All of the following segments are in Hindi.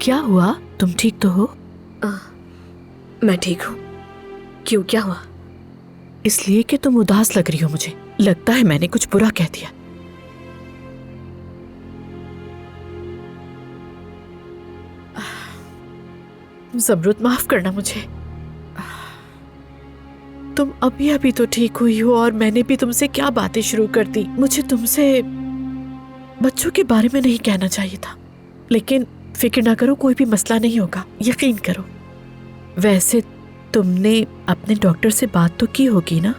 क्या हुआ? तुम ठीक तो हो? मैं ठीक हूँ। क्यों, क्या हुआ? इसलिए कि तुम उदास लग रही हो। मुझे लगता है मैंने कुछ बुरा कह दिया। ज़मरुद, माफ करना मुझे। तुम अभी अभी तो ठीक हुई हो और मैंने भी तुमसे क्या बातें शुरू कर दी। मुझे तुमसे बच्चों के बारे में नहीं कहना चाहिए था, लेकिन फिक्र ना करो, कोई भी मसला नहीं होगा, यकीन करो। वैसे तुमने अपने डॉक्टर से बात तो की होगी ना?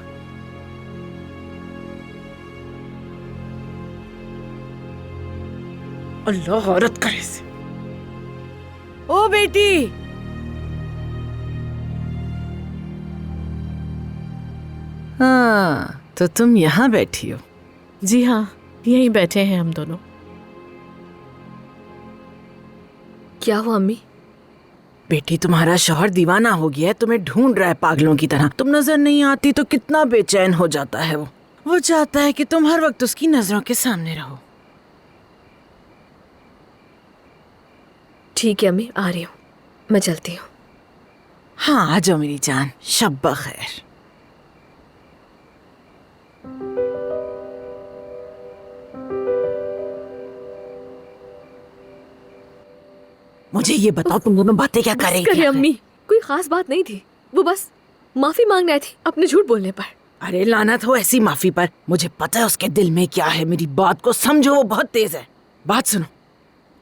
अल्लाह औरत करे से। ओ बेटी, हाँ, तो तुम यहाँ बैठी हो? जी हाँ, यहीं बैठे हैं हम दोनों। क्या हुआ अम्मी? बेटी, तुम्हारा शौहर दीवाना हो गया है, तुम्हें ढूंढ रहा है पागलों की तरह। तुम नजर नहीं आती तो कितना बेचैन हो जाता है वो चाहता है कि तुम हर वक्त उसकी नजरों के सामने रहो। ठीक है अम्मी, आ रही हूँ, मैं चलती हूँ। हाँ, आ जाओ मेरी जान, शब्बा खैर। मुझे ये बताओ, तुम दोनों बातें क्या कर रही थी? अम्मी, कोई खास बात नहीं थी, वो बस माफी मांगने आई थी अपने झूठ बोलने पर। अरे लानत हो ऐसी माफी पर। मुझे पता है उसके दिल में क्या है। मेरी बात को समझो, वो बहुत तेज है। बात सुनो,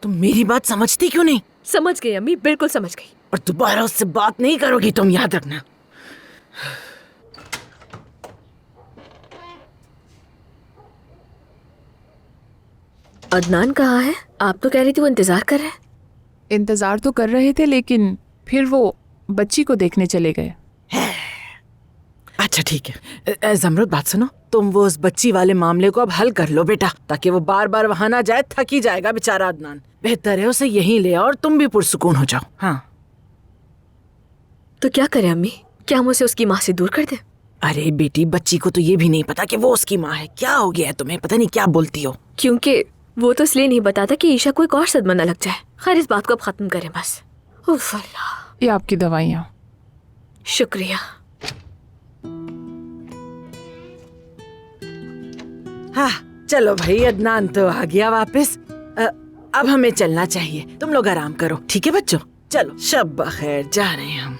तुम मेरी बात समझती क्यों नहीं? समझ गई अम्मी, बिल्कुल समझ गई। और दोबारा उससे बात नहीं करोगी तुम, याद रखना। अदनान कहाँ है? आप तो कह रही थी वो इंतजार कर रहे हैं। इंतजार तो कर रहे थे, लेकिन फिर वो बच्ची को देखने चले गए। अच्छा ठीक है। ज़मरुद, बात सुनो, तुम वो उस बच्ची वाले मामले को अब हल कर लो बेटा, ताकि वो बार बार वहां ना जाए। थक ही जाएगा बेचारा अदनान। बेहतर है उसे यहीं ले आओ और तुम भी पुरसुकून हो जाओ। हाँ, तो क्या करें अम्मी? क्या हम उसे उसकी माँ से दूर कर दें? अरे बेटी, बच्ची को तो ये भी नहीं पता कि वो उसकी माँ है। क्या हो गया है तुम्हें? पता नहीं क्या बोलती हो। क्योंकि वो तो इसलिए नहीं बताता कि ईशा को एक और सदमा न लग जाए। खैर, इस बात को अब खत्म करें बस। उफ अल्लाह। ये आपकी दवाइयाँ। शुक्रिया। हाँ चलो भाई, अदनान तो आ गया वापस। अब हमें चलना चाहिए। तुम लोग आराम करो, ठीक है बच्चों? चलो, शब्बा खैर, जा रहे हैं हम।